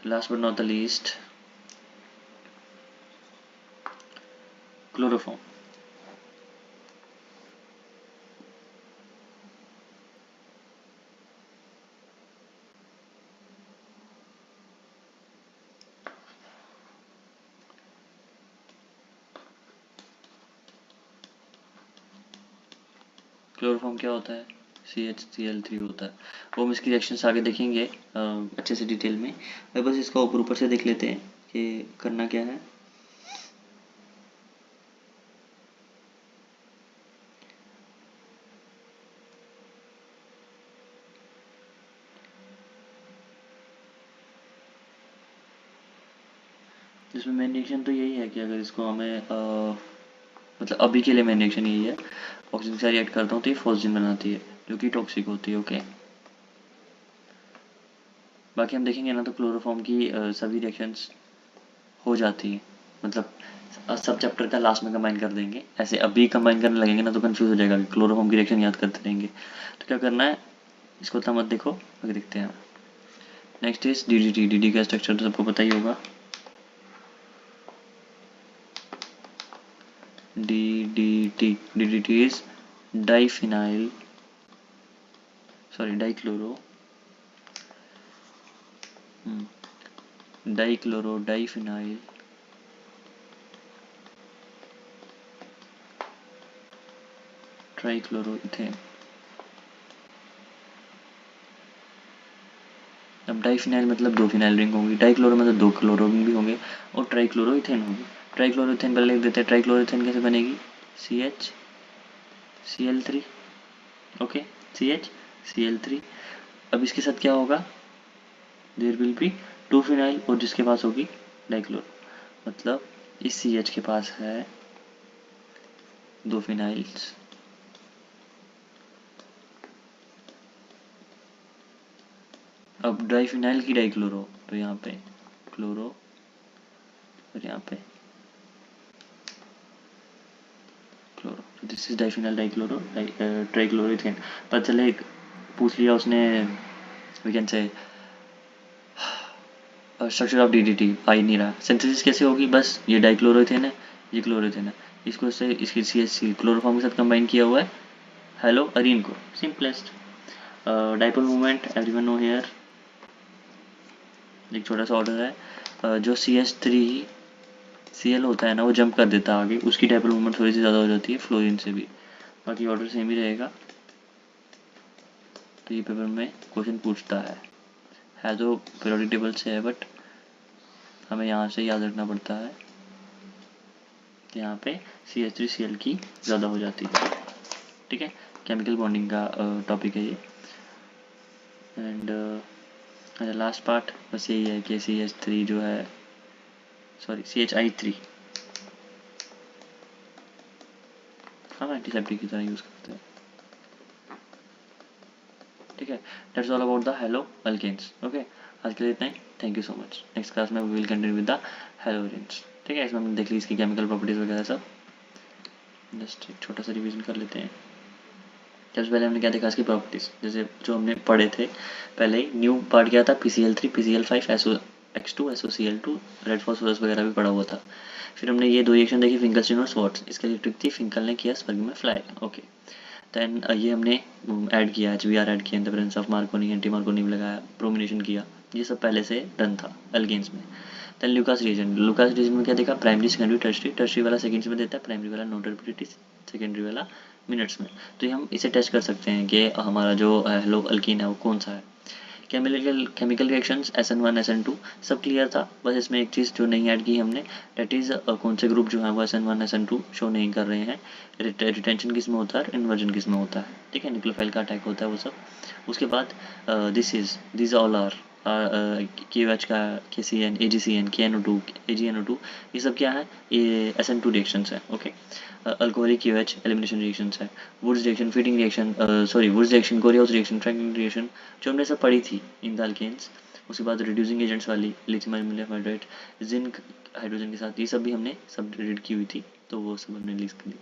Last but not the least, chloroform. Chloroform क्या होता है? CHCl3 होता है। वो हम इसकी रिएक्शंस आगे देखेंगे अच्छे से डिटेल में, और बस इसका ऊपर ऊपर से देख लेते हैं कि करना क्या है। इसमें मेन रिएक्शन तो यही है कि अगर इसको हमें मतलब अभी के लिए मेन रिएक्शन यही है, ऑक्सीजन के साथ रिएक्ट करता हूँ तो ये फॉस्फेन बनाती है जो कि टॉक्सिक होती है। ओके, बाकी हम देखेंगे ना तो क्लोरोफॉर्म की सभी रिएक्शंस हो जाती है, मतलब सब चैप्टर का लास्ट में कंबाइन कर देंगे। ऐसे अभी कंबाइन करने लगेंगे ना तो कंफ्यूज हो जाएगा, क्लोरोफॉर्म की रिएक्शन याद करते रहेंगे। तो क्या करना है, इसको तो मत देखो, आगे देखते हैं। Next is DDT। DDT का स्ट्रक्चर तो सबको पता ही होगा। DDT is diphenyl, sorry dichloro, diphenyl ट्राइक्लोरोइथेन। अब डाइफिनाइल मतलब दो फिनाइल रिंग होंगी, डाइक्लोरो मतलब दो क्लोरो रिंग भी होंगे, और ट्राइक्लोरोइथेन होगी। ट्राइक्लोरोइथेन पहले लिख देते हैं। ट्राइक्लोरोइथेन कैसे बनेगी? CHCl3। Okay, CHCl3। अब इसके साथ क्या होगा? देयर विल बी 2 फिनाइल, और जिसके पास होगी डाइक्लोरो, मतलब इस CH के पास है 2 फिनाइल्स। अब डाइफिनाइल की डाइक्लोरो, तो यहाँ पे क्लोरो और यहाँ पे क्लोरो, तो this is diphenyl dichloro trichloroethane. पता चले पूछ लिया उसने, we can say structure of DDT आ ही नहीं रहा, सिंथेसिस कैसे होगी? बस ये डाइक्लोरोइथेन है, ये क्लोरोइथेन है, इसको से इसकी CH क्लोरोफॉर्म के साथ कंबाइन किया हुआ है हेलो अरीन को। Simplest. Dipole movement everyone know here, एक छोटा सा ऑर्डर है, जो CH3Cl होता है ना वो जंप कर देता है आगे, उसकी डाइपोल मूवमेंट थोड़ी सी ज़्यादा हो जाती है फ्लोरीन से भी, बाकी ऑर्डर सेम ही रहेगा। तो ये पेपर में क्वेश्चन पूछता है तो पीरियोडिक टेबल से है, बट हमें यहाँ से याद रखना पड़ता है कि यहाँ पे CH3Cl की ज़्यादा हो जाती है। ठीक है, केमिकल बॉन्डिंग का टॉपिक है ये। एंड लास्ट पार्ट बस यही है कि CH3 जो है, सॉरी CHI3 हम एंटीसेप्टिक की तरह यूज़ करते हैं। ठीक है, that's all about the haloalkanes. Okay, आज के लिए इतना ही। Thank you so much. Next class में we will continue with the halogens. ठीक है, इसमें हमने देख ली इसकी केमिकल प्रॉपर्टीज वगैरह सब, जस्ट एक छोटा सा रिवीजन कर लेते हैं। सबसे पहले हमने क्या देखा इसकी प्रॉपर्टीज, जैसे जो हमने पढ़े थे पहले ही। न्यू पार्ट क्या था? PCl3 PCl5 SOX2 SOCl2, red phosphorus वगैरह भी पढ़ा हुआ था। फिर हमने ये दो रिएक्शन देखी, फिंकलस्टीन और स्वार्ट्ज। इसके इलेक्ट्रिक थी, फिंकल ने किया स्वर्ग में फ्लाई। ओके, देन ये हमने ऐड किया, HBr ऐड किया in the presence of Markovnikov, anti Markovnikov लगाया, ब्रोमिनेशन किया, ये सब पहले से डन था अल्केन्स में। Then Lucas reagent, Lucas reagent में क्या देखा? Primary, secondary, tertiary. टर्शरी वाला सेकेंड्स में देता है, प्राइमरी वाला नोट रिपीटेड, सेकेंडरी वाला मिनट्स में। तो ये हम इसे टेस्ट कर सकते हैं कि हमारा जो हेलो अल्कीन है वो कौन सा है। केमिकल रिएक्शंस SN1 SN2 सब क्लियर था, बस इसमें एक चीज़ जो नहीं ऐड की हमने, डेट इज़ कौन से ग्रुप जो है वो SN1 SN2 शो नहीं कर रहे हैं, रिटेंशन किस में होता है, इन्वर्जन किस में होता है, ठीक है, न्यूक्लियोफाइल का अटैक होता है वो सब। उसके बाद दिस ऑल आर KOH का KCN AgCN KNO2 AgNO2 ये सब क्या है, ये SN2 रिएक्शंस है, okay. Alcoholic KOH elimination reactions है, Wurtz reaction, Fittig reaction, Wurtz reaction, गोरियाउस रिएक्शन, फ्रैंकलिन रिएक्शन जो हमने सब पढ़ी थी इन द अल्केन्स। उसके बाद रिड्यूसिंग एजेंट्स वाली lithium aluminium hydride, zinc hydrogen के साथ, ये सब भी हमने सब रीड की हुई थी, तो वो सब हमने लिस्ट कर ली।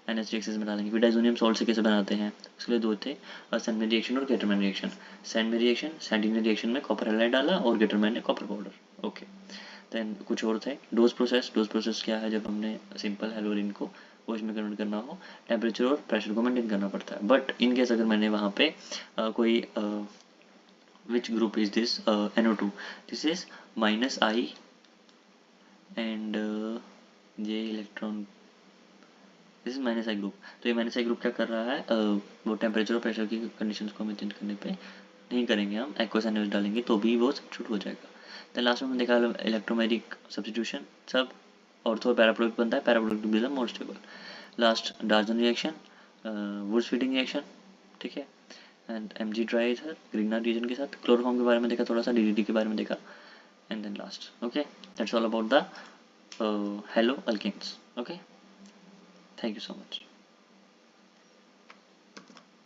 NH6 बना लेंगे। फिर डाइजोनियम सॉल्ट से कैसे बनाते हैं, उसके लिए दो थे, सैंडमैन रिएक्शन और गेटरमैन रिएक्शन। सैंडमैन रिएक्शन, सैंडिनियन रिएक्शन में कॉपर हैलाइड डाला और गेटरमैन ने कॉपर पाउडर, ओके। देन कुछ और थे, डोज प्रोसेस क्या है, जब हमने सिंपल हेलोरिन को OH में कन्वर्ट करना हो, टेम्परेचर और प्रेशर को मेंटेन करना पड़ता है। बट इन केस अगर मैंने वहाँ पे कोई which group is this NO2, this is -I and ये electron, this is -I group. तो ये -I ग्रुप क्या कर रहा है, वो टेम्परेचर और प्रेशर की कंडीशंस को मेंटेन करने पे नहीं करेंगे, हम एक्वस एनर्जी डालेंगे तो भी वो सब्स्टिट्यूट हो जाएगा। देन लास्ट में हमने देखा इलेक्ट्रोमैग्नेटिक सब्स्टिट्यूशन, सब ऑर्थो पैरा प्रोडक्ट बनता है, para product become more stable. Last Darzens reaction, Wurtz Fittig reaction, ठीक है, and Mg dry ether Grignard reagent के साथ, क्लोरोफॉर्म के बारे में देखा, थोड़ा सा DDT के बारे में देखा, and then last, okay, that's all about the haloalkanes, okay, thank you so much.